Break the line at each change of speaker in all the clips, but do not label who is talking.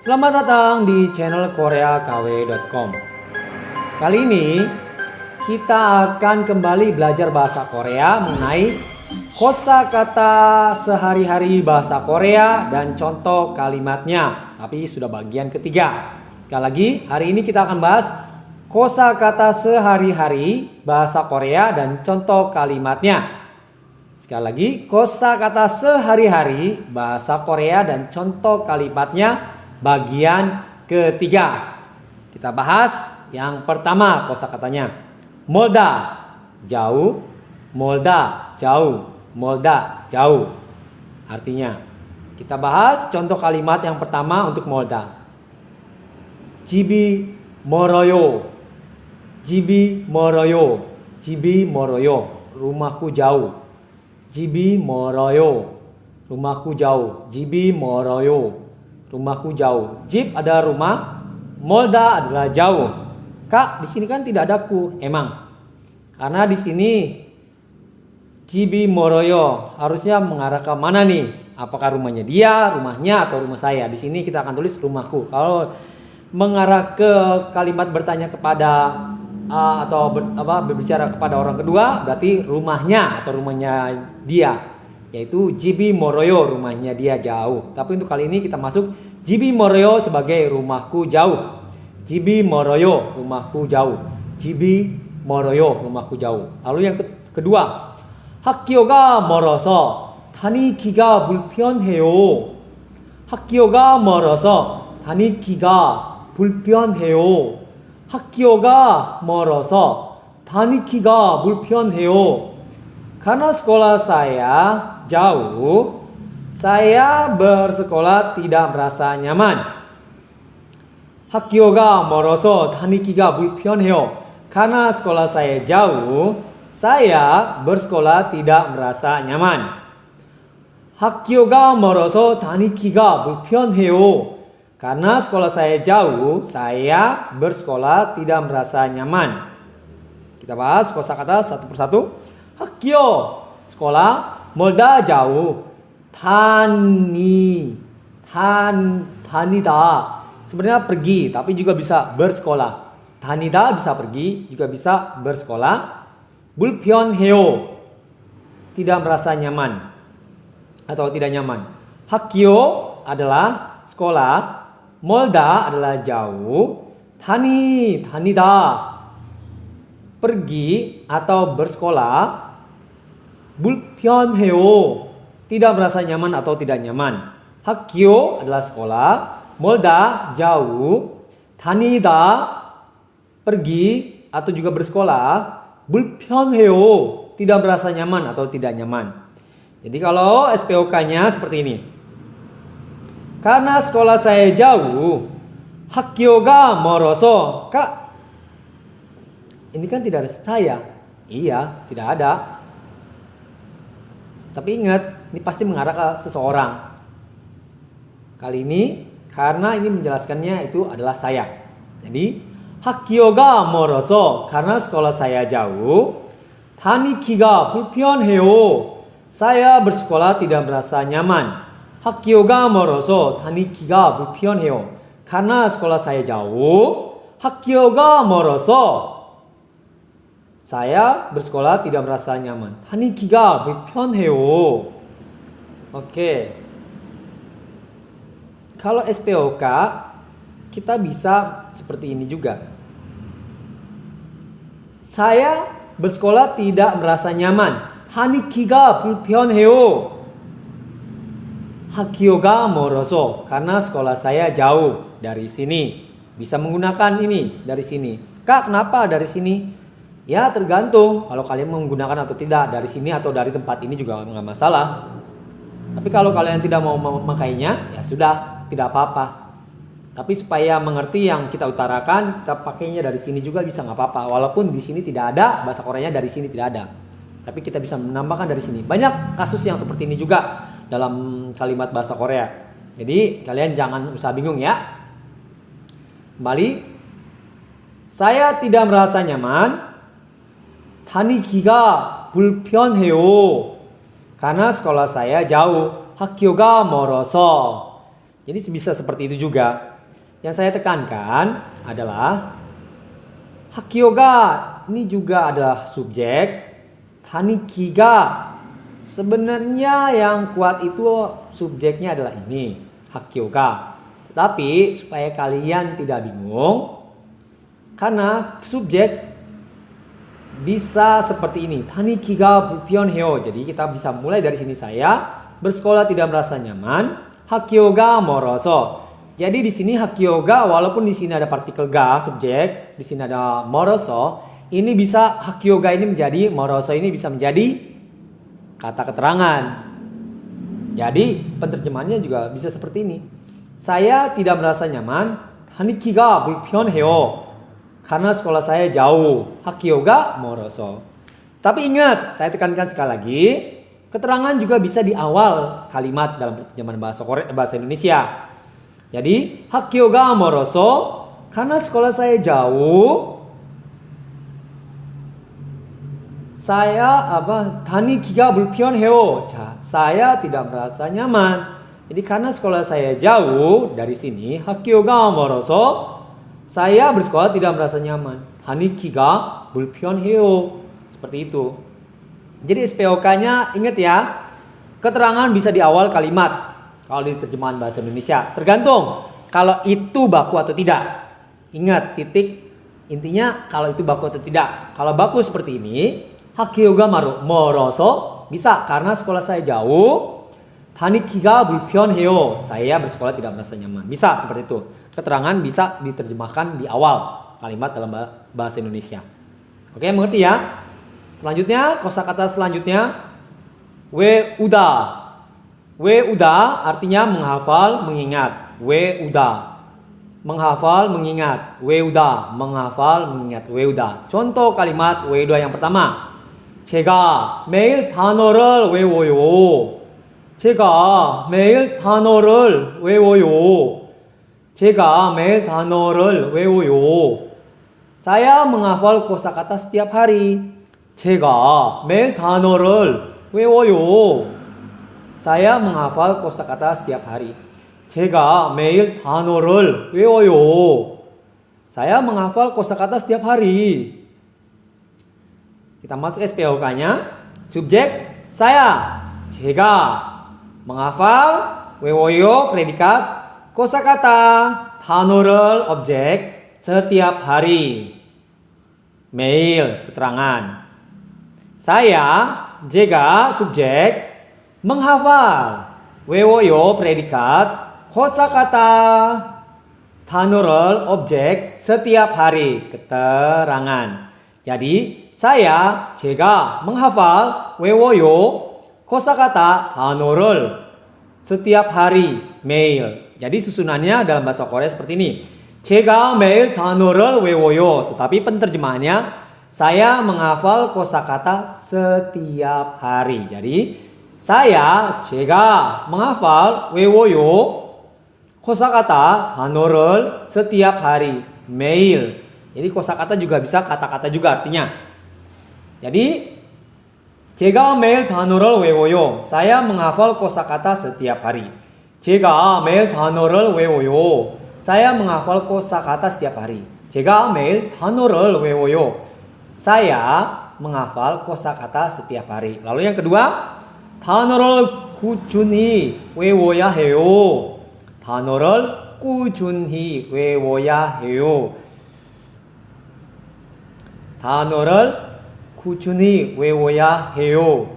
Selamat datang di channel koreakw.com. Kali ini kita akan kembali belajar bahasa Korea mengenai kosakata sehari-hari bahasa Korea dan contoh kalimatnya. Tapi sudah bagian ketiga. Sekali lagi, hari ini kita akan bahas kosakata sehari-hari bahasa Korea dan contoh kalimatnya. Sekali lagi, kosakata sehari-hari bahasa Korea dan contoh kalimatnya bagian ketiga. Kita bahas yang pertama kosakatanya. Molda, jauh. Molda, jauh. Molda, jauh. Artinya, kita bahas contoh kalimat yang pertama untuk Molda. Jibi moroyo. Jibi moroyo. Jibi moroyo. Rumahku jauh. Jibi moroyo. Rumahku jauh. Jibi moroyo. Rumahku jauh. Jib ada rumah, Molda adalah jauh. Kak, di sini kan tidak ada ku. Emang. Karena di sini Jibi moroyo harusnya mengarah ke mana nih? Apakah rumahnya dia, rumahnya atau rumah saya? Di sini kita akan tulis rumahku. Kalau mengarah ke kalimat bertanya kepada berbicara kepada orang kedua, berarti rumahnya atau rumahnya dia. Yaitu Jibi moroyo, rumahnya dia jauh. Tapi untuk kali ini kita masuk Jibi moroyo sebagai rumahku jauh. Jibi moroyo, rumahku jauh. Jibi moroyo, rumahku jauh. Lalu yang kedua, 학교가 멀어서 다니기가 불편해요. 학교가 멀어서 다니기가 불편해요. 학교가 멀어서 다니기가 불편해요. Karena sekolah saya jauh, saya bersekolah tidak merasa nyaman. 학교가 멀어서 다니기가 불편해요. Karena sekolah saya jauh, saya bersekolah tidak merasa nyaman. 학교가 멀어서 다니기가 불편해요. Karena sekolah saya jauh, saya bersekolah tidak merasa nyaman. Kita bahas kosakata satu persatu. 학교 sekolah, 멀다 jauh, 다니다 sebenarnya pergi tapi juga bisa bersekolah. 다니다 bisa pergi juga bisa bersekolah. 불편해요 tidak merasa nyaman atau tidak nyaman. 학교 adalah sekolah, 멀다 adalah jauh, 다니다 pergi atau bersekolah, 불편해요 tidak merasa nyaman atau tidak nyaman. 학교 adalah sekolah, 멀다 jauh, 다니다 pergi atau juga bersekolah, 불편해요 tidak merasa nyaman atau tidak nyaman. Jadi kalau SPOK-nya seperti ini. Karena sekolah saya jauh, 학교가 멀어서. Kak, ini kan tidak ada saya. Iya, tidak ada. Tapi ingat, ini pasti mengarah ke seseorang. Kali ini, karena ini menjelaskannya itu adalah saya. Jadi, 학교가 멀어서, karena sekolah saya jauh, 다니기가 불편해요. Saya bersekolah tidak merasa nyaman. 학교가 멀어서 다니기가 불편해요. Karena sekolah saya jauh, 학교가 멀어서 saya bersekolah tidak merasa nyaman. 다니기가 불편해요. Oke. Kalau SPOK kita bisa seperti ini juga. Saya bersekolah tidak merasa nyaman. 다니기가 불편해요. 학교가 멀어서 karena sekolah saya jauh dari sini. Bisa menggunakan ini dari sini. Kak, kenapa dari sini? Ya tergantung kalau kalian menggunakan atau tidak, dari sini atau dari tempat ini juga nggak masalah. Tapi kalau kalian tidak mau memakainya, ya sudah, tidak apa-apa. Tapi supaya mengerti yang kita utarakan, kita pakainya dari sini juga bisa nggak apa-apa. Walaupun di sini tidak ada, bahasa Koreanya dari sini tidak ada. Tapi kita bisa menambahkan dari sini. Banyak kasus yang seperti ini juga dalam kalimat bahasa Korea. Jadi kalian jangan usah bingung ya. Kembali, saya tidak merasa nyaman. 다니기가 불편해요. Karena sekolah saya jauh. 학교가 멀어서. Jadi bisa seperti itu juga. Yang saya tekankan adalah Hakyoga ini juga adalah subjek. Hanikiga sebenarnya yang kuat itu subjeknya adalah ini, Hakyoga. Tapi supaya kalian tidak bingung, karena subjek bisa seperti ini, Hanikiga bulpyeonheo. Jadi kita bisa mulai dari sini, saya bersekolah tidak merasa nyaman, Hakyoga moroso. Jadi di sini Hakyoga walaupun di sini ada partikel ga subjek, di sini ada moroso. Ini bisa Hakyoga ini menjadi moroso, ini bisa menjadi kata keterangan. Jadi penerjemahannya juga bisa seperti ini. Saya tidak merasa nyaman, Hanikiga bulpyeonheo. Karena sekolah saya jauh, Hakyoga moroso. Tapi ingat, saya tekankan sekali lagi, keterangan juga bisa di awal kalimat dalam penerjemahan bahasa Indonesia. Jadi Hakyoga moroso, karena sekolah saya jauh, saya Hanikiga bulpyeonheo. Saya tidak merasa nyaman. Jadi karena sekolah saya jauh dari sini, Hakyoga moroso, saya bersekolah tidak merasa nyaman. Hanikiga bulpyeonheo. Seperti itu. Jadi SPOK-nya ingat ya, keterangan bisa di awal kalimat. Kalau di terjemahan bahasa Indonesia, tergantung kalau itu baku atau tidak. Ingat titik intinya kalau itu baku atau tidak. Kalau baku seperti ini, Hakyoga moroso bisa karena sekolah saya jauh. Hanikiga bulpyeonheo, saya bersekolah tidak merasa nyaman. Bisa seperti itu. Keterangan bisa diterjemahkan di awal kalimat dalam bahasa Indonesia. Oke, mengerti ya? Selanjutnya, kosakata selanjutnya we uda. We uda artinya menghafal, mengingat. We uda. Menghafal, mengingat. We uda, menghafal, mengingat. We uda. Contoh kalimat we uda yang pertama. 제가 매일 단어를 외워요. 제가 매일 단어를 외워요. 제가 매일 단어를 외워요. Saya menghafal kosakata setiap hari. 제가 매일 단어를 외워요. Saya menghafal kosakata setiap hari. 제가 매일 단어를 외워요. Saya menghafal kosakata setiap hari. Kita masuk SPOK-nya. Subjek saya. 제가 menghafal, 외워요 predikat, kosakata, 단어를 objek setiap hari. 매일 keterangan. Saya, 제가 subjek menghafal, 외워요 predikat, kosakata, 단어를 objek setiap hari keterangan. Jadi saya, 제가 menghafal, 외워요, kosakata, 단어를 setiap hari, 매일. Jadi susunannya dalam bahasa Korea seperti ini. 제가 매일 단어를 외워요. Tetapi penerjemahannya, saya menghafal kosakata setiap hari. Jadi saya, 제가 menghafal, 외워요, kosakata, 단어를 setiap hari, 매일. Jadi kosakata juga bisa kata-kata juga artinya. Jadi 제가 매일 단어를 외워요. Saya menghafal kosakata setiap hari. 제가 매일 단어를 외워요. Saya menghafal kosakata setiap hari. 제가 매일 단어를 외워요. Saya menghafal kosakata setiap hari. Lalu yang kedua, 단어를 꾸준히 외워야 해요. 단어를 꾸준히 외워야 해요. 단어를 꾸준히 외워야 해요.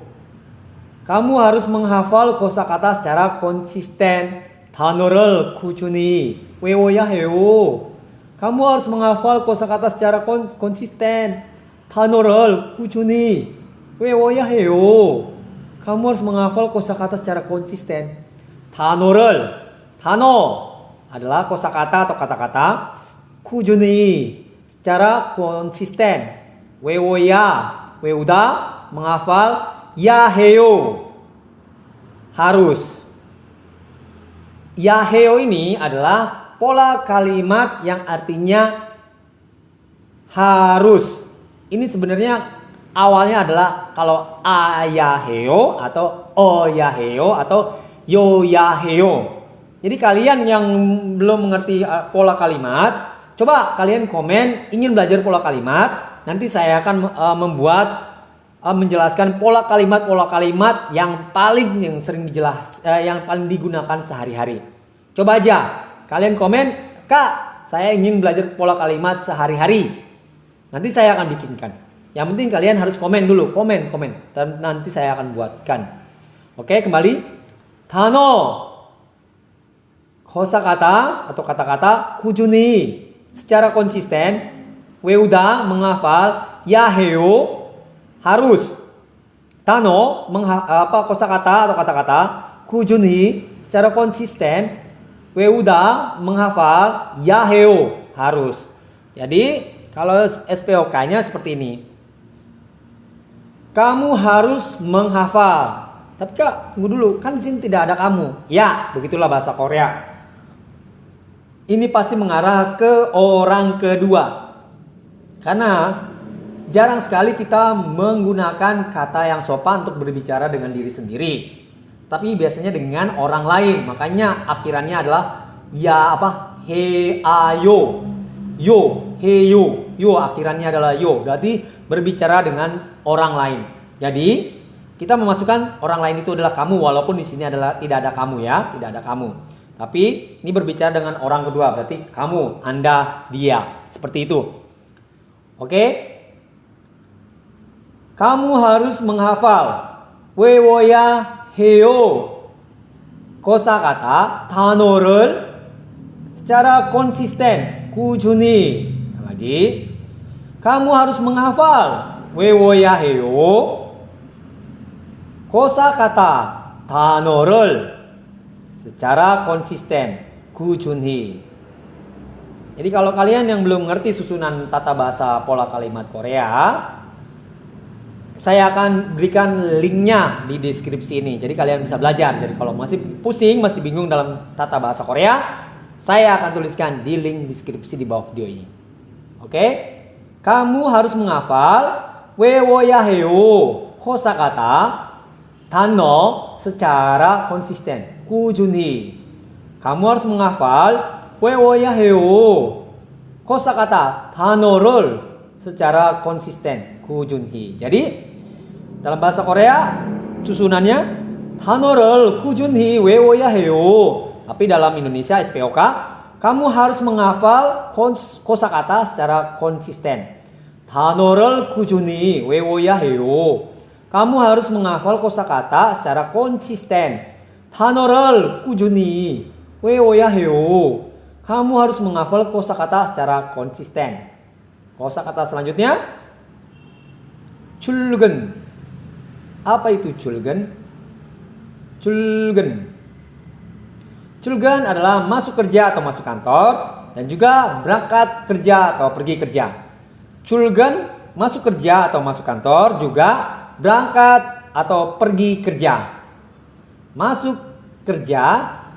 Kamu harus menghafal kosakata secara konsisten. 단어를 꾸준히 외워야 해요. Kamu harus menghafal kosakata secara konsisten. 단어를 꾸준히 외워야 해요. Kamu harus menghafal kosakata secara konsisten. 단어를, 단어 adalah kosakata atau kata-kata. 꾸준히 secara konsisten. 외워야, 외우다, menghafal, ya 해요, harus. Ya 해요 ini adalah pola kalimat yang artinya harus. Ini sebenarnya awalnya adalah kalau a ya 해요 atau o ya 해요 atau yo ya 해요. Jadi kalian yang belum mengerti pola kalimat, coba kalian komen ingin belajar pola kalimat. Nanti saya akan menjelaskan pola kalimat yang paling yang paling digunakan sehari-hari. Coba aja kalian komen, Kak, saya ingin belajar pola kalimat sehari-hari. Nanti saya akan bikinkan. Yang penting kalian harus komen dulu, komen. Dan nanti saya akan buatkan. Oke, kembali. Tano, kosakata atau kata-kata kujuni secara konsisten. Weuda menghafal, yaheo harus. Tano kosakata atau kata-kata kujuni secara konsisten. Weuda menghafal, yaheo harus. Jadi kalau SPOK-nya seperti ini. Kamu harus menghafal. Tapi Kak, tunggu dulu, kan di sini tidak ada kamu. Ya, begitulah bahasa Korea. Ini pasti mengarah ke orang kedua. Karena jarang sekali kita menggunakan kata yang sopan untuk berbicara dengan diri sendiri. Tapi biasanya dengan orang lain. Makanya akhirannya adalah he ayo. Yo, he yo. Yo akhirannya adalah yo. Berarti berbicara dengan orang lain. Jadi kita memasukkan orang lain itu adalah kamu, walaupun di sini adalah tidak ada kamu ya, tidak ada kamu. Tapi ini berbicara dengan orang kedua, berarti kamu, Anda, dia. Seperti itu. Oke? Kamu harus menghafal 외워야 해요. kosakata 단어를 secara konsisten, 꾸준히. Lagi. Kamu harus menghafal 외워야 해요. kosakata 단어를 secara konsisten, 꾸준히. Jadi kalau kalian yang belum mengerti susunan tata bahasa pola kalimat Korea, saya akan berikan linknya di deskripsi ini. Jadi kalian bisa belajar. Jadi kalau masih pusing, masih bingung dalam tata bahasa Korea, saya akan tuliskan di link deskripsi di bawah video ini. Oke? Kamu harus menghafal 외워야 해요. kosakata 단어 secara konsisten, 꾸준히. Kamu harus menghafal 외워야 해요. kosakata 단어를 secara konsisten, 꾸준히. Jadi dalam bahasa Korea susunannya 단어를 꾸준히 외워야 해요. Tapi dalam Indonesia SPOK, kamu harus menghafal kosakata secara konsisten. 단어를 꾸준히 외워야 해요. Kamu harus menghafal kosakata secara konsisten. 단어를 꾸준히 외워야 해요. Kamu harus menghafal kosakata secara konsisten. Kosakata selanjutnya 출근. Apa itu 출근? 출근. 출근 adalah masuk kerja atau masuk kantor dan juga berangkat kerja atau pergi kerja. 출근 masuk kerja atau masuk kantor, juga berangkat atau pergi kerja. Masuk kerja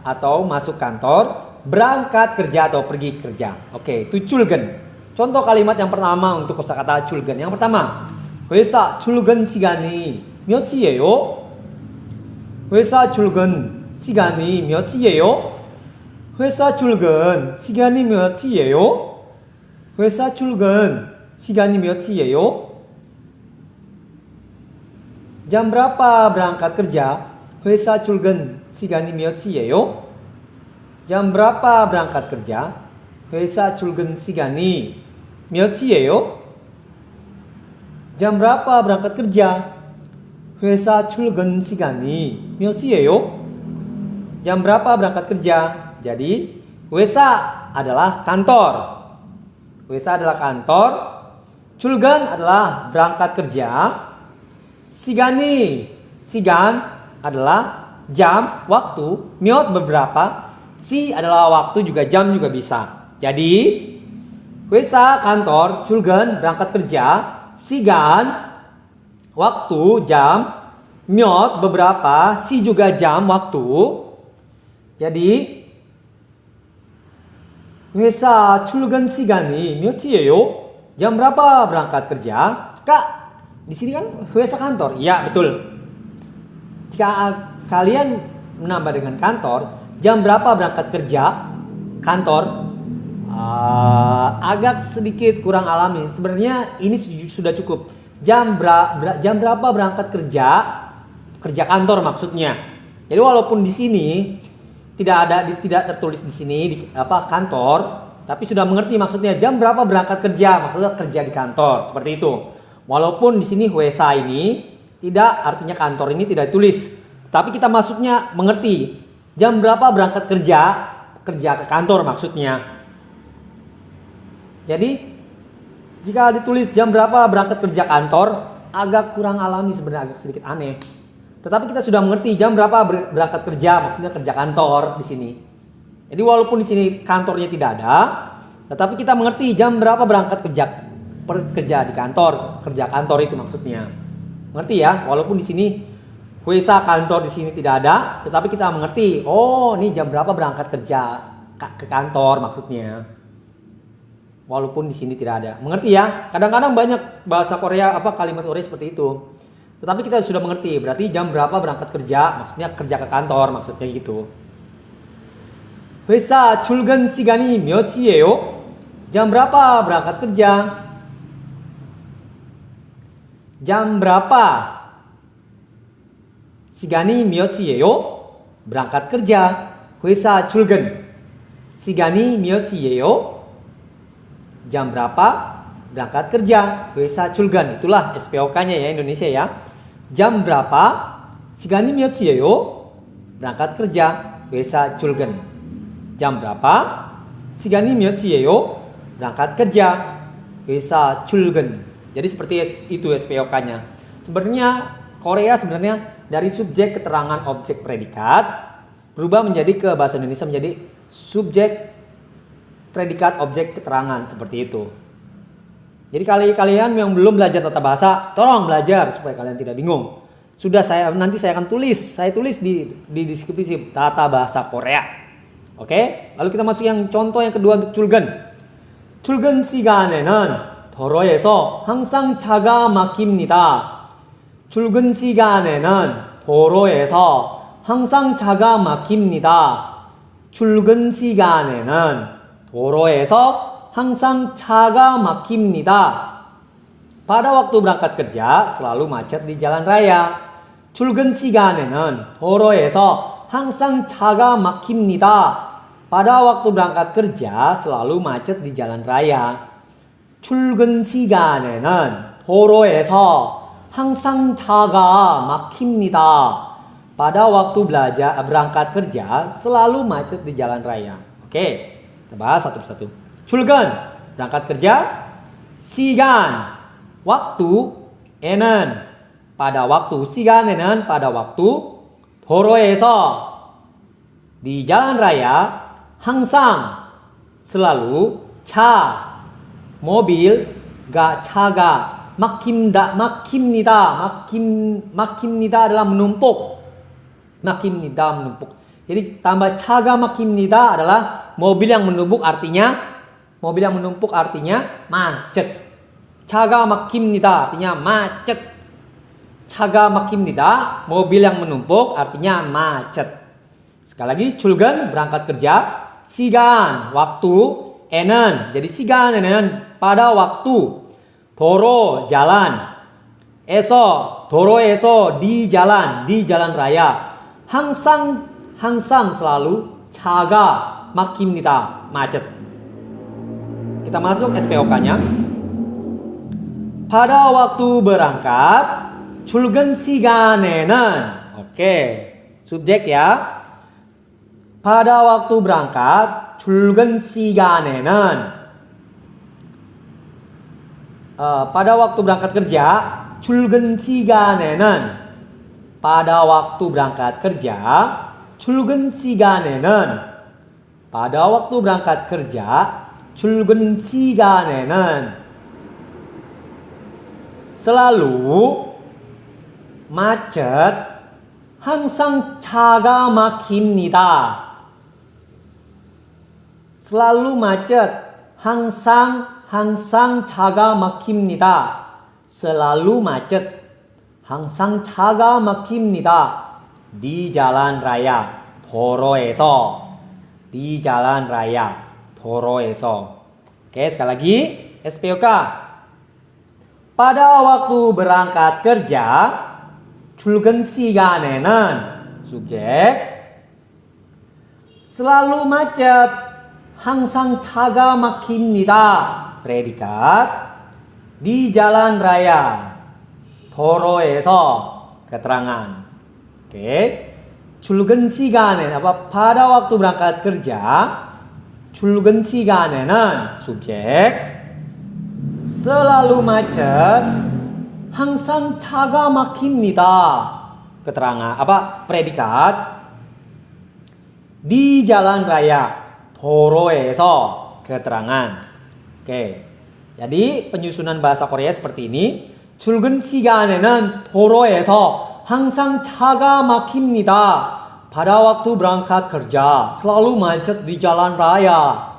atau masuk kantor, berangkat kerja atau pergi kerja. Oke, itu 출근. Contoh kalimat yang pertama untuk kosakata 출근. Yang pertama, 회사 출근 시간이 몇 시예요? 회사 출근 시간이 몇 시예요? 회사 출근 시간이 몇 시예요? 회사 출근 시간이 몇 시예요? Jam berapa berangkat kerja? 회사 출근 시간이 몇 시예요? Jam berapa berangkat kerja? 회사 출근 시간이 몇 시예요? Jam berapa berangkat kerja? 회사 출근 시간이 몇 시예요? Jam berapa berangkat kerja? Jadi, 회사 adalah kantor. 회사 adalah kantor. 출근 adalah berangkat kerja. 시간이, 시간 adalah jam, waktu. 몇 beberapa. Si adalah waktu, juga jam juga bisa. Jadi 회사 kantor, 출근 berangkat kerja, 시간 waktu, jam, 몇 beberapa, si juga jam, waktu. Jadi 회사 출근 시간이 몇 시예요? Jam berapa berangkat kerja? Kak, di sini kan 회사 kantor. Ya, betul. Jika kalian menambah dengan kantor, Jam berapa berangkat kerja kantor? Agak sedikit kurang alami. Sebenarnya ini sudah cukup. Jam berapa berangkat kerja kantor maksudnya. Jadi walaupun di sini tidak tertulis di sini kantor, tapi sudah mengerti maksudnya jam berapa berangkat kerja, maksudnya kerja di kantor, seperti itu. Walaupun di sini huesa ini tidak artinya kantor ini tidak ditulis, tapi kita maksudnya mengerti. Jam berapa berangkat kerja ke kantor maksudnya. Jadi jika ditulis jam berapa berangkat kerja kantor, agak kurang alami sebenarnya, agak sedikit aneh. Tetapi kita sudah mengerti jam berapa berangkat kerja, maksudnya kerja kantor di sini. Jadi walaupun di sini kantornya tidak ada, tetapi kita mengerti jam berapa berangkat kerja di kantor, kerja kantor itu maksudnya. Mengerti ya? Walaupun di sini kuesa kantor di sini tidak ada, tetapi kita mengerti. Oh, ini jam berapa berangkat kerja ke kantor maksudnya. Walaupun di sini tidak ada. Mengerti ya? Kadang-kadang banyak bahasa Korea kalimat Korea seperti itu. Tetapi kita sudah mengerti, berarti jam berapa berangkat kerja, maksudnya kerja ke kantor, maksudnya gitu. 회사 출근 시간이 몇이에요? Jam berapa berangkat kerja? Jam berapa? 시간이 몇이에요? Berangkat kerja. 회사 출근. 시간이 몇이에요? Jam berapa? Berangkat kerja. 회사 출근. Itulah SPOK-nya ya Indonesia ya. Jam berapa? 시간이 몇이에요? Berangkat kerja. 회사 출근. Jam berapa? 시간이 몇이에요? Berangkat kerja. 회사 출근. Jadi seperti itu SPOK-nya. Sebenarnya Korea dari subjek keterangan objek predikat berubah menjadi ke bahasa Indonesia menjadi subjek predikat objek keterangan seperti itu. Jadi kalian yang belum belajar tata bahasa, tolong belajar supaya kalian tidak bingung. Nanti saya akan tulis di deskripsi tata bahasa Korea. Oke? Lalu kita masuk yang contoh yang kedua untuk 출근. 출근 시간에는 도로에서 항상 차가 막힙니다. 출근 시간에는 도로에서 항상 차가 막힙니다. 출근 시간에는 도로에서 항상 차가 막힙니다. Pada waktu berangkat kerja selalu macet di jalan raya. 출근 시간에는 도로에서 항상 차가 막힙니다. Pada waktu berangkat kerja selalu macet di jalan raya. 출근 시간에는 도로에서 항상 차가 막힙니다. Pada waktu berangkat kerja selalu macet di jalan raya. Oke, kita bahas satu persatu. 출근, berangkat kerja. 시간, waktu. 에는, pada waktu. 시간에는, pada waktu. 도로에서, di jalan raya. 항상, selalu. 차, mobil. 차가 막힙니다. adalah menumpuk. Jadi tambah 차가 막힙니다 adalah mobil yang menumpuk artinya macet. 차가 막힙니다 artinya macet. 차가 막힙니다 mobil yang menumpuk artinya macet. Sekali lagi, 출근 berangkat kerja, 시간 waktu, 에는 jadi 시간에는 pada waktu, 도로 jalan, 도로에서 di jalan raya, 항상 selalu, 차가 막힙니다 macet. Kita masuk SPOK-nya. Pada waktu berangkat, 출근 시간에는, oke, subjek ya. Pada waktu berangkat, 출근 시간에는, pada waktu berangkat kerja, 출근 시간에는, pada waktu berangkat kerja, 출근 시간에는, pada waktu berangkat kerja, 출근 시간에는, selalu macet, 항상 차가 막힙니다. selalu macet, 항상 차가 막힙니다. selalu macet, 항상 차가 막힙니다. di jalan raya. 도로에서. Di jalan raya. 도로에서. Oke, sekali lagi. SPOK. Pada waktu berangkat kerja, 출근 시간에는 subjek selalu macet, 항상 차가 막힙니다. predikat di jalan raya, 도로에서 keterangan. Oke. 출근 시간에는 apa? Pada waktu berangkat kerja, 출근 시간에는 subjek selalu macet, 항상 차가 막힙니다. keterangan apa? predikat di jalan raya, 도로에서 keterangan. Oke. Jadi penyusunan bahasa Korea seperti ini. 출근 시간에는 도로에서 항상 차가 막힙니다. Pada waktu berangkat kerja selalu macet di jalan raya.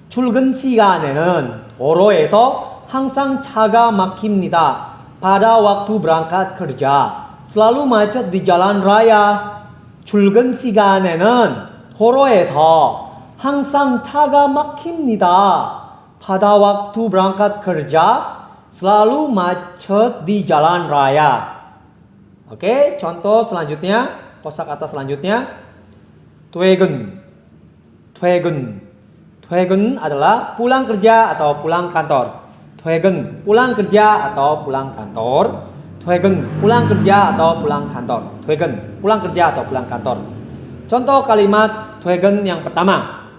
출근 시간에는 도로에서 항상 차가 막힙니다. Pada waktu berangkat kerja selalu macet di jalan raya. 출근 시간에는 도로에서 항상 차가 막힙니다. Pada waktu berangkat kerja selalu macet di jalan raya. Oke, contoh selanjutnya, kosakata selanjutnya, 퇴근. 퇴근. 퇴근 adalah pulang kerja atau pulang kantor. 퇴근, pulang kerja atau pulang kantor. 퇴근, pulang kerja atau pulang kantor. 퇴근, pulang kerja atau pulang kantor. Contoh kalimat 퇴근 yang pertama.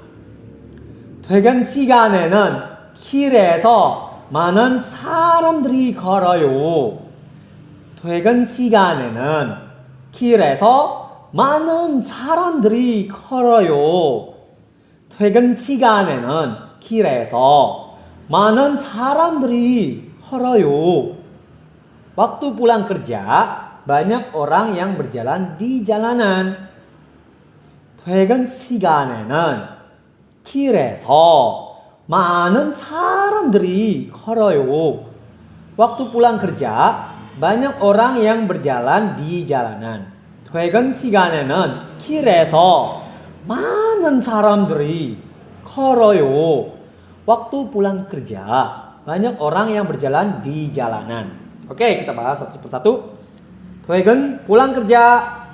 퇴근 시간에는 길에서 많은 사람들이 걸어요. 퇴근 시간에는 길에서 많은 사람들이 걸어요. 퇴근 시간에는 길에서 많은 사람들이 걸어요. Waktu pulang kerja, banyak orang yang berjalan di jalanan. 퇴근 시간에는 길에서 많은 사람들이 걸어요. Waktu pulang kerja, banyak orang yang berjalan di jalanan. 퇴근 시간에는 길에서 많은 사람들이 걸어요. Waktu pulang kerja, banyak orang yang berjalan di jalanan. Oke, kita bahas satu persatu. 퇴근, pulang kerja.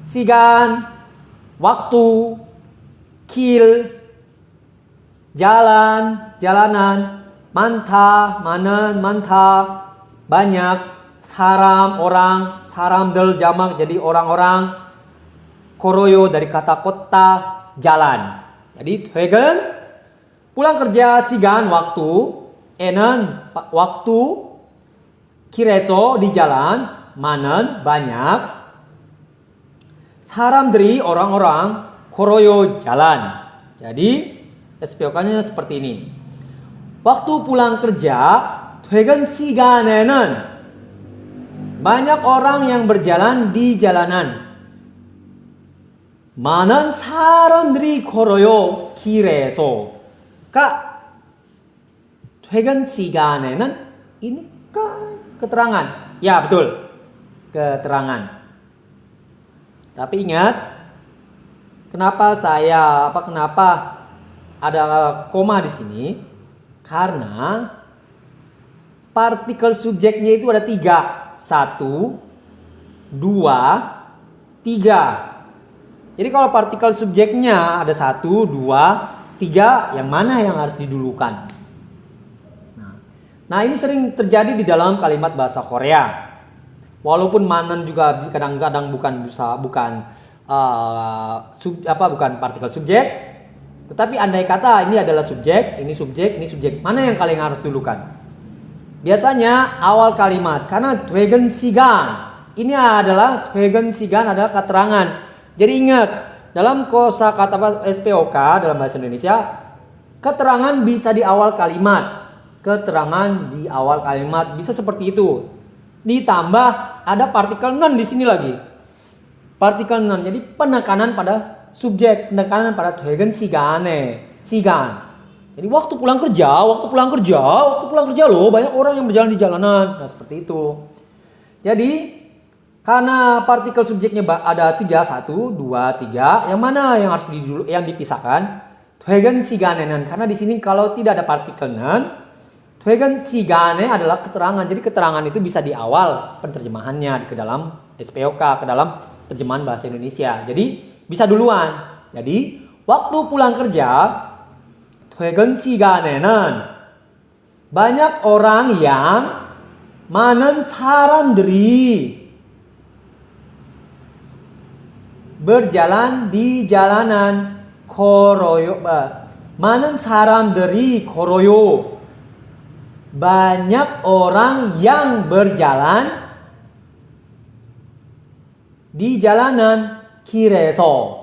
시간, waktu. 길, jalan, jalanan. 많다, 많은, 많다. banyak. 사람, orang. 사람들 jamak jadi orang-orang. 걸어요 dari kata kota, jalan. Jadi 퇴근, pulang kerja. 시간, waktu. 에는 waktu. 길에서 di jalan. 많은 banyak. 사람들이 orang-orang. 걸어요 jalan. Jadi SPOK-nya seperti ini. Waktu pulang kerja, 퇴근 시간에는 banyak orang yang berjalan di jalanan. 많은 사람들이 걸어요 길에서. Kak, 퇴근 시간에는 ini kan keterangan. Ya, betul. Keterangan. Tapi ingat, kenapa ada koma di sini? Karena partikel subjeknya itu ada 3. 1, 2, 3. Jadi kalau partikel subjeknya ada 1, 2, 3, yang mana yang harus didulukan? Nah, ini sering terjadi di dalam kalimat bahasa Korea. Walaupun manen juga kadang-kadang bukan partikel subjek, tetapi andai kata ini adalah subjek, ini subjek, ini subjek, mana yang kalian harus dulukan? Biasanya awal kalimat, karena 퇴근 시간. Ini adalah 퇴근 시간 adalah keterangan. Jadi ingat, dalam kosakata SPOK dalam bahasa Indonesia, keterangan bisa di awal kalimat. Keterangan di awal kalimat bisa seperti itu. Ditambah ada partikel non di sini lagi. Partikel non, jadi penekanan pada subjek, penekanan pada 퇴근 시간에, 시간. Jadi waktu pulang kerja loh, banyak orang yang berjalan di jalanan. Nah, seperti itu. Jadi Karena partikel subjeknya ada 3, 1, 2, 3. Yang mana yang harus yang dipisahkan? 퇴근 시간에는. Karena di sini kalau tidak ada partikelnya, 퇴근 시간에 adalah keterangan. Jadi keterangan itu bisa di awal penerjemahannya ke dalam SPOK, ke dalam terjemahan bahasa Indonesia. Jadi bisa duluan. Jadi waktu pulang kerja, 퇴근 시간에는 banyak orang yang 많은 사람들이 berjalan di jalanan 걸어요. 많은 사람들이 걸어요. Banyak orang yang berjalan di jalanan 길에서.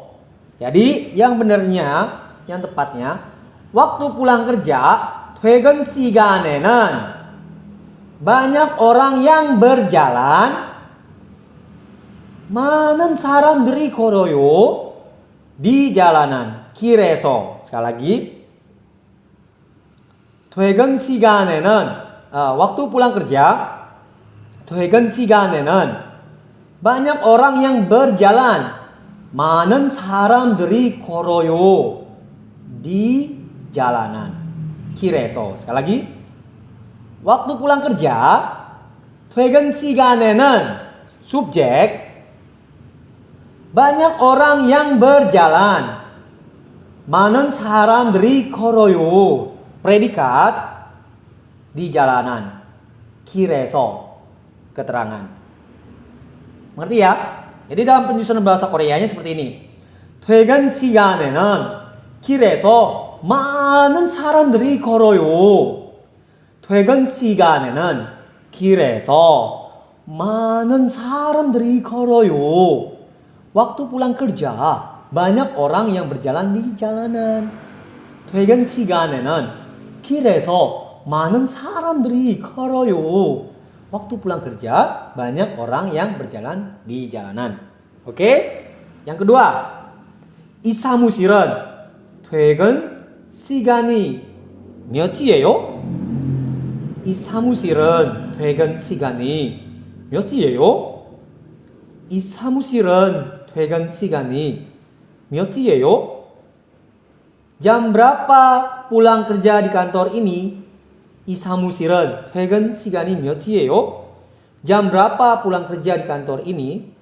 Jadi yang benarnya, yang tepatnya, waktu pulang kerja, 퇴근 시간에는 banyak orang yang berjalan. 많은 사람들이 걸어요. di jalanan. 길에서. Sekali lagi. 퇴근 시간에는 waktu pulang kerja. 퇴근 시간에는 banyak orang yang berjalan. 많은 사람들이 걸어요. di jalanan. 길에서. Sekali lagi. waktu pulang kerja. 퇴근 시간에는 subjek. banyak orang yang berjalan. 많은 사람들이 걸어요. predikat di jalanan. 길에서 keterangan. Mengerti ya? Jadi dalam penyusunan bahasa Koreanya seperti ini. 퇴근 시간에는 길에서 많은 사람들이 걸어요. 퇴근 시간에는 길에서 많은 사람들이 걸어요. Waktu pulang kerja, banyak orang yang berjalan di jalanan. 퇴근 시간에는 길에서 많은 사람들이 걸어요. Waktu pulang kerja, banyak orang yang berjalan di jalanan. Oke? Yang kedua, 이 사무실은 퇴근 시간이 몇이에요? 이 사무실은 퇴근 시간이 몇이에요? 이 사무실은 퇴근 시간이 몇이에요? Jam berapa pulang kerja di kantor ini? 이 사무실은 퇴근 시간이 몇이에요? Jam berapa pulang kerja di kantor ini?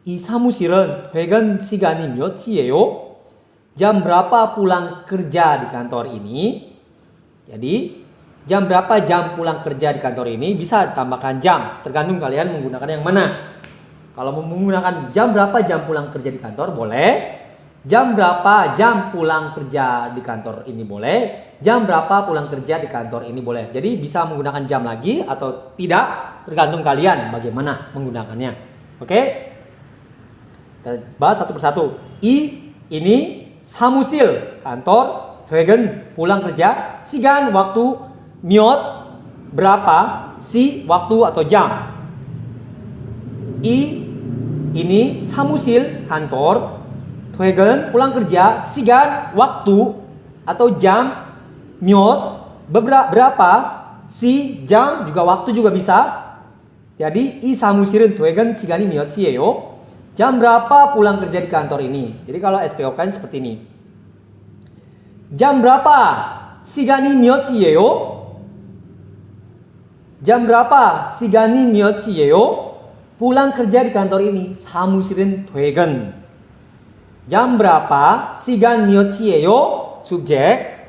이 사무실은 퇴근 시간이 몇이에요? Jam berapa pulang kerja di kantor ini? Jadi jam berapa jam pulang kerja di kantor ini? Bisa tambahkan jam, tergantung kalian menggunakan yang mana. Kalau menggunakan jam berapa jam pulang kerja di kantor boleh. Jam berapa jam pulang kerja di kantor ini boleh. Jam berapa pulang kerja di kantor ini boleh. Jadi bisa menggunakan jam lagi atau tidak, tergantung kalian bagaimana menggunakannya. Oke? Kita bahas satu persatu. Ini 사무실 kantor. 퇴근 pulang kerja. 시간 waktu. 몇 berapa. 시 waktu atau jam. Ini 사무실 kantor. 퇴근 pulang kerja. 시간 waktu atau jam. 몇 berapa. 시 jam juga waktu juga bisa. Jadi 이 사무실은 퇴근 시간이 몇이에요? Jam berapa pulang kerja di kantor ini? Jadi kalau SPOK kan seperti ini. Jam berapa? 시간이 몇이에요? Jam berapa? 시간이 몇이에요? Pulang kerja di kantor ini. 사무실은 퇴근. Jam berapa? 시간 몇이에요? Subjek.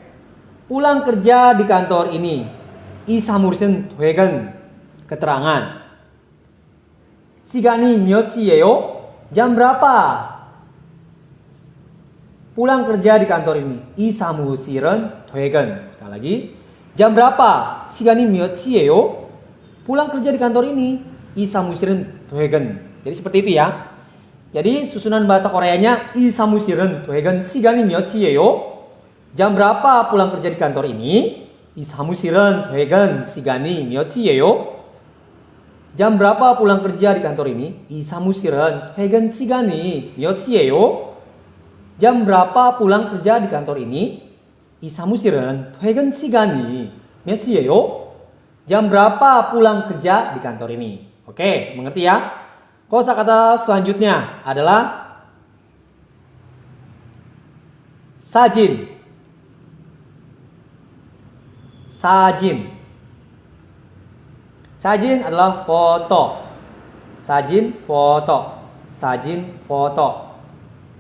Pulang kerja di kantor ini. 이 사무실은 퇴근. Keterangan. 시간이 몇이에요? Jam berapa? Pulang kerja di kantor ini. 이 사무실은 퇴근. Sekali lagi. Jam berapa? 시간이 몇이에요? Pulang kerja di kantor ini. 이 사무실은 퇴근. Jadi seperti itu ya. Jadi susunan bahasa Koreanya 이 사무실은 퇴근 시간이 몇이에요? Jam berapa pulang kerja di kantor ini? 이 사무실은 퇴근 시간이 몇이에요? Jam berapa pulang kerja di kantor ini? 이 사무실은 퇴근 시간이 몇이에요? Jam berapa pulang kerja di kantor ini? 이 사무실은 퇴근 시간이 몇이에요? Jam berapa pulang kerja di kantor ini? Oke, mengerti ya? Kosakata selanjutnya adalah sajin. Sajin. Sajin adalah foto. Sajin foto. Sajin foto.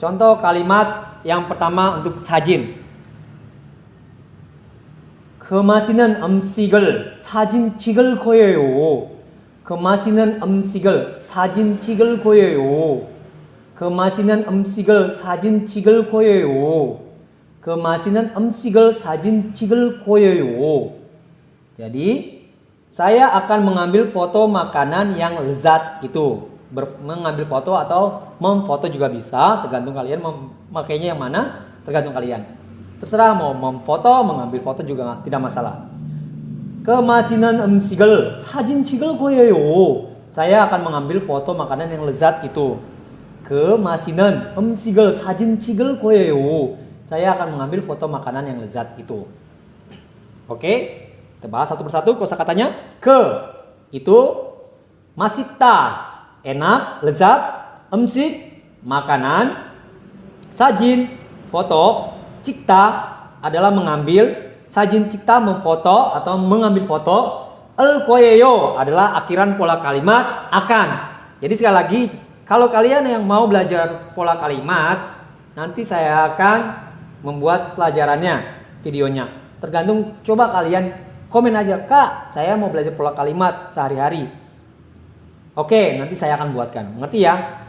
Contoh kalimat yang pertama untuk sajin. 그 맛있는 음식을 사진 찍을 거예요. 그 맛있는 음식을 사진 찍을 거예요. 그 맛있는 음식을 사진 찍을 거예요. 그 맛있는 음식을 사진 찍을 거예요. Jadi, saya akan mengambil foto makanan yang lezat itu. Mengambil foto atau memfoto juga bisa, tergantung kalian memakainya yang mana, tergantung kalian. Terserah mau memfoto, mengambil foto juga tidak masalah. 그 맛있는 음식을 사진 찍을 거예요. Saya akan mengambil foto makanan yang lezat itu. 그 맛있는 음식을 사진 찍을 거예요. Saya akan mengambil foto makanan yang lezat itu. Oke, kita bahas satu persatu kosakatanya. Ke itu masita, enak, lezat. 음식, makanan. Sajin, foto. Cikta adalah mengambil. Sajin cikta memfoto atau mengambil foto. El koyeyo adalah akhiran pola kalimat akan. Jadi sekali lagi, kalau kalian yang mau belajar pola kalimat, nanti saya akan membuat pelajarannya, videonya. Tergantung, coba kalian komen aja, Kak, saya mau belajar pola kalimat sehari-hari. Oke, nanti saya akan buatkan. Ngerti ya?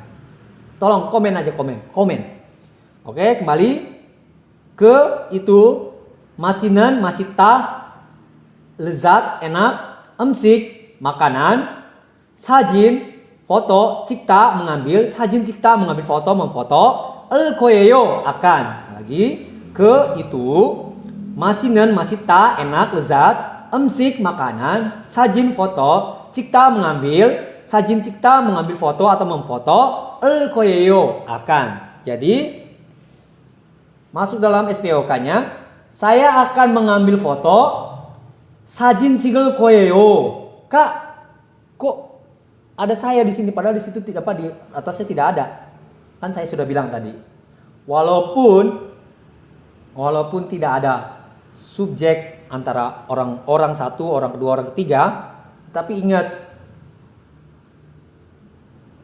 Tolong komen aja, komen. Oke, kembali. Ke itu masinan, masita, lezat, enak, 음식, makanan, sajin, foto, cikta, mengambil, sajin cikta, mengambil foto, memfoto, el koyeyo, akan. Lagi, ke itu masinan, masita, enak, lezat, 음식, makanan, sajin, foto, cikta, mengambil, sajin cikta, mengambil foto atau memfoto, el koyeyo, akan. Jadi masuk dalam SPOK-nya, saya akan mengambil foto sajin 찍을 거예요. Kak, kok ada saya di sini padahal di situ tidak apa, di atasnya tidak ada. Kan saya sudah bilang tadi. Walaupun tidak ada subjek antara orang satu, orang kedua, orang ketiga, tapi ingat,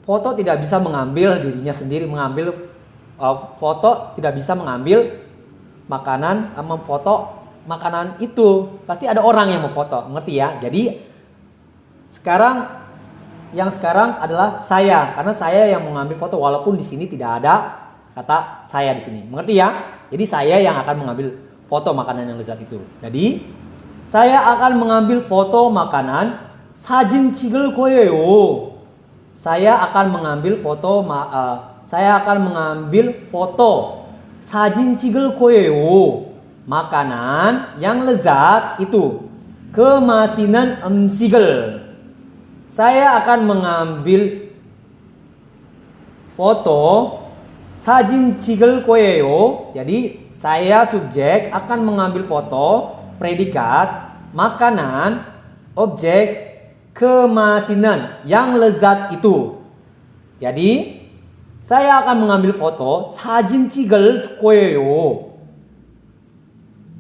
foto tidak bisa mengambil dirinya sendiri, foto tidak bisa mengambil makanan, memfoto makanan itu. Pasti ada orang yang memfoto, ngerti ya? Jadi sekarang adalah saya, karena saya yang mengambil foto walaupun di sini tidak ada kata saya di sini. Mengerti ya? Jadi saya yang akan mengambil foto makanan yang lezat itu. Jadi saya akan mengambil foto makanan 사진 찍을 거예요. Saya akan mengambil foto 사진 찍을 거예요. Makanan yang lezat itu. 그 맛있는 음식을. Saya akan mengambil foto 사진 찍을 거예요. Jadi saya subjek akan mengambil foto, predikat, makanan, objek, 그 맛있는 yang lezat itu. Jadi saya akan mengambil foto 사진 찍을 거예요.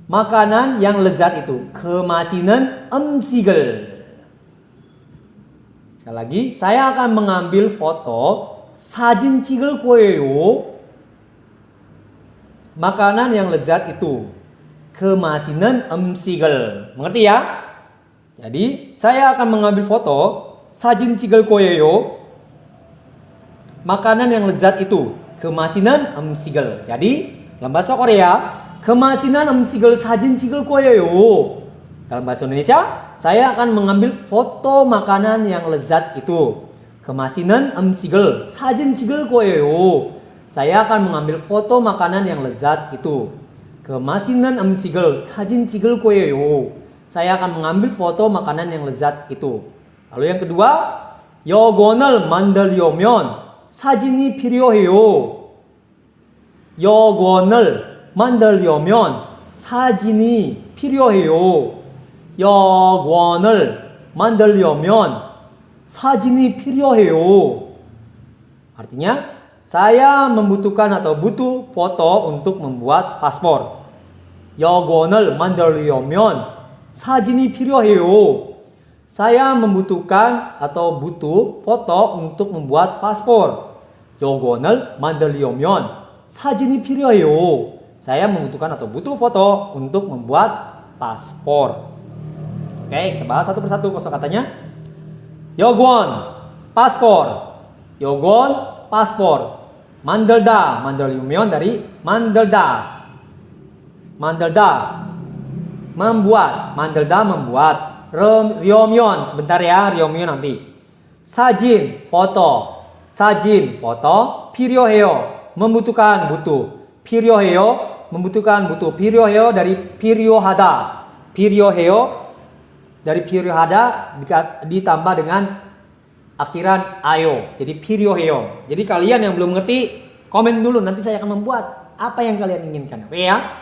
Makanan yang lezat itu. 그 맛있는 음식을. Sekali lagi, saya akan mengambil foto 사진 찍을 거예요. Makanan yang lezat itu. 그 맛있는 음식을. Mengerti ya? Jadi, saya akan mengambil foto 사진 찍을 거예요. Makanan yang lezat itu. 그 맛있는 음식을. Jadi, dalam bahasa Korea, 그 맛있는 음식을 사진 찍을 거예요. Dalam bahasa Indonesia, saya akan mengambil foto makanan yang lezat itu. 그 맛있는 음식을 사진 찍을 거예요. Saya akan mengambil foto makanan yang lezat itu. 그 맛있는 음식을 사진 찍을 거예요. Saya akan mengambil foto makanan yang lezat itu. Lalu yang kedua, 여권을 만들려면 사진이 필요해요. 여권을 만들려면 사진이 필요해요. 여권을 만들려면 사진이 필요해요. Artinya, saya membutuhkan atau butuh foto untuk membuat paspor. 여권을 만들려면 사진이 필요해요. Saya membutuhkan atau butuh foto untuk membuat paspor. 여권을 만들려면 사진이 필요해요. Saya membutuhkan atau butuh foto untuk membuat paspor. Oke, kita bahas satu persatu kosakatanya. 여권, paspor. 여권, paspor. 만들다, 만들려면 dari 만들다. 만들다, membuat. 만들다, membuat. 려면, sebentar ya, 려면 nanti. 사진, foto. 사진, foto. 필요해요, membutuhkan, butuh. 필요해요, membutuhkan, butuh. 필요해요 dari 필요하다. 필요해요 dari 필요하다 ditambah dengan akhiran ayo. Jadi 필요해요. Jadi kalian yang belum ngerti, komen dulu, nanti saya akan membuat apa yang kalian inginkan. Oke ya?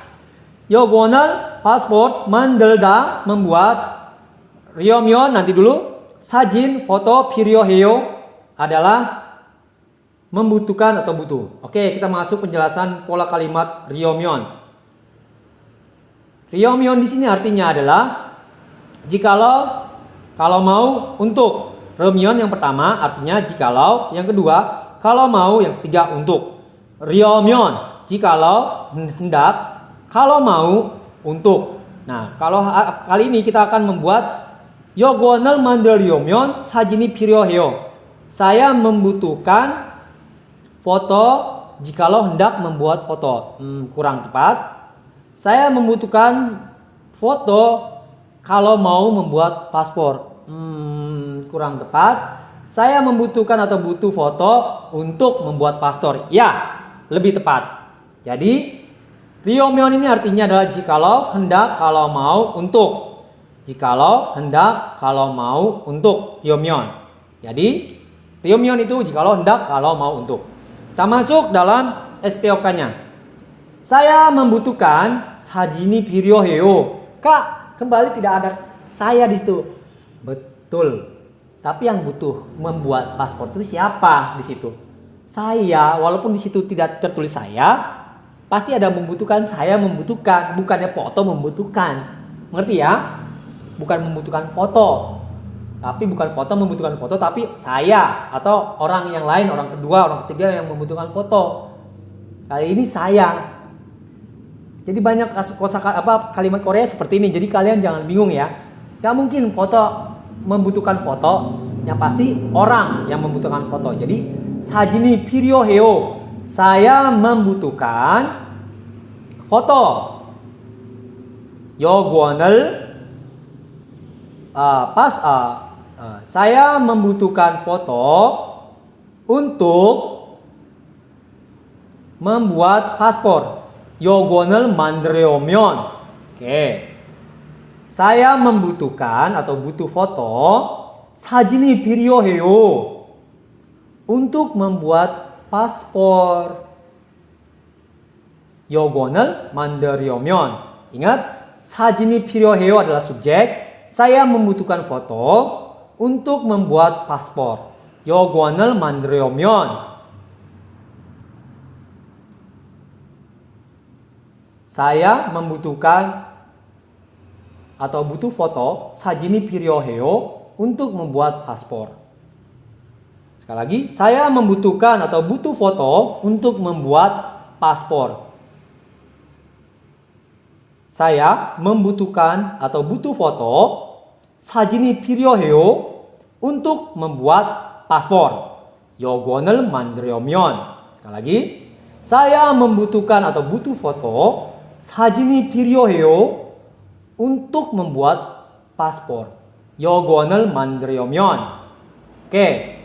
여권을 paspor 만들다, membuat. 려면 nanti dulu. 사진, foto. 필요해요 adalah membutuhkan atau butuh. Oke, kita masuk penjelasan pola kalimat 려면. 려면 di sini artinya adalah jikalau, kalau mau, untuk. 려면 yang pertama artinya jikalau, yang kedua kalau mau, yang ketiga untuk. 려면 jikalau, hendak, kalau mau, untuk. Nah, kalau kali ini kita akan membuat 여권을 만들려면 사진이 필요해요. Saya membutuhkan foto jikalau hendak membuat foto. Kurang tepat. Saya membutuhkan foto kalau mau membuat paspor. Kurang tepat. Saya membutuhkan atau butuh foto untuk membuat paspor. Ya, lebih tepat. Jadi 려면 ini artinya adalah jikalau, hendak, kalau mau, untuk. Jikalau, hendak, kalau mau, untuk. 려면. Jadi 려면 itu jikalau, hendak, kalau mau, untuk. Kita masuk dalam SPOK-nya. Saya membutuhkan 사진이 필요해요. Kak, kembali tidak ada saya di situ. Betul. Tapi yang butuh membuat paspor itu siapa di situ? Saya, walaupun di situ tidak tertulis saya, pasti ada membutuhkan, saya membutuhkan, bukannya foto membutuhkan. Mengerti ya? Bukan membutuhkan foto. Tapi bukan foto membutuhkan foto, tapi saya atau orang yang lain, orang kedua, orang ketiga yang membutuhkan foto. Kali ini saya. Jadi banyak kalimat Korea seperti ini. Jadi kalian jangan bingung ya. Gak mungkin foto membutuhkan foto, yang pasti orang yang membutuhkan foto. Jadi 사진이 필요해요. Saya membutuhkan foto. 여권을 saya membutuhkan foto untuk membuat paspor. 여권을 만들려면. Oke. Saya membutuhkan atau butuh foto. 사진이 필요해요. Untuk membuat paspor. 여권을 만들려면. Ingat, 사진이 필요해요 adalah subjek. Saya membutuhkan foto untuk membuat paspor. 여권을 만들려면. Saya membutuhkan atau butuh foto. 사진이 필요해요 untuk membuat paspor. Sekali lagi, saya membutuhkan atau butuh foto untuk membuat paspor. Saya membutuhkan atau butuh foto. 사진이 필요해요 untuk membuat paspor. 여권을 만들려면. Sekali lagi, saya membutuhkan atau butuh foto. 사진이 필요해요 untuk membuat paspor. 여권을 만들려면. Oke.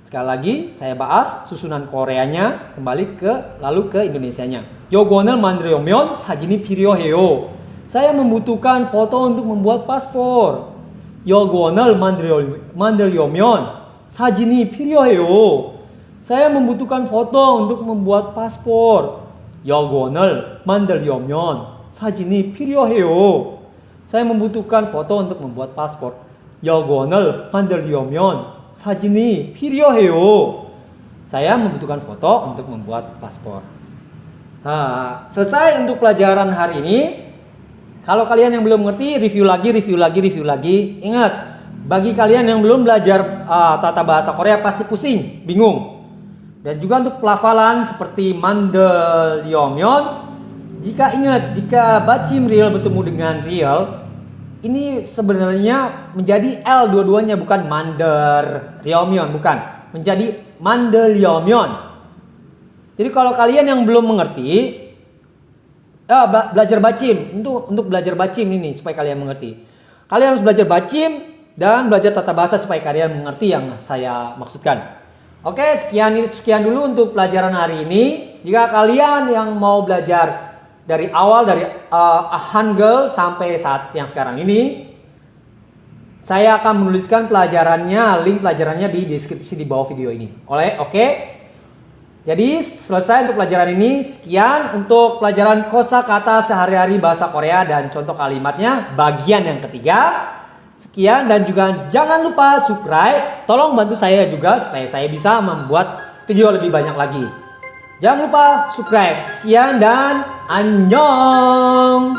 Sekali lagi saya bahas susunan Koreanya lalu ke Indonesianya. 여권을 만들려면 사진이 필요해요. Saya membutuhkan foto untuk membuat paspor. 여권을 만들려면 사진이 필요해요. Saya membutuhkan foto untuk membuat paspor. 여권을 만들려면 사진이 필요해요. Saya membutuhkan foto untuk membuat paspor. 여권을 만들려면 사진이 필요해요. Saya membutuhkan foto untuk membuat paspor. Nah, selesai untuk pelajaran hari ini. Kalau kalian yang belum ngerti, review lagi. Ingat, bagi kalian yang belum belajar tata bahasa Korea pasti pusing, bingung. Dan juga untuk pelafalan seperti 만들려면, jika bacim real bertemu dengan real, ini sebenarnya menjadi L dua-duanya, bukan 만들려면, bukan. Menjadi 만들려면. Jadi kalau kalian yang belum mengerti, belajar bacim, untuk belajar bacim ini supaya kalian mengerti. Kalian harus belajar bacim dan belajar tata bahasa supaya kalian mengerti yang saya maksudkan. Oke, sekian dulu untuk pelajaran hari ini. Jika kalian yang mau belajar dari awal dari Hangul sampai saat yang sekarang ini, saya akan menuliskan link pelajarannya di deskripsi di bawah video ini. Oke. Jadi selesai untuk pelajaran ini. Sekian untuk pelajaran kosakata sehari-hari bahasa Korea dan contoh kalimatnya bagian yang ketiga. Sekian, dan juga jangan lupa subscribe. Tolong bantu saya juga supaya saya bisa membuat video lebih banyak lagi. Jangan lupa subscribe. Sekian dan annyeong.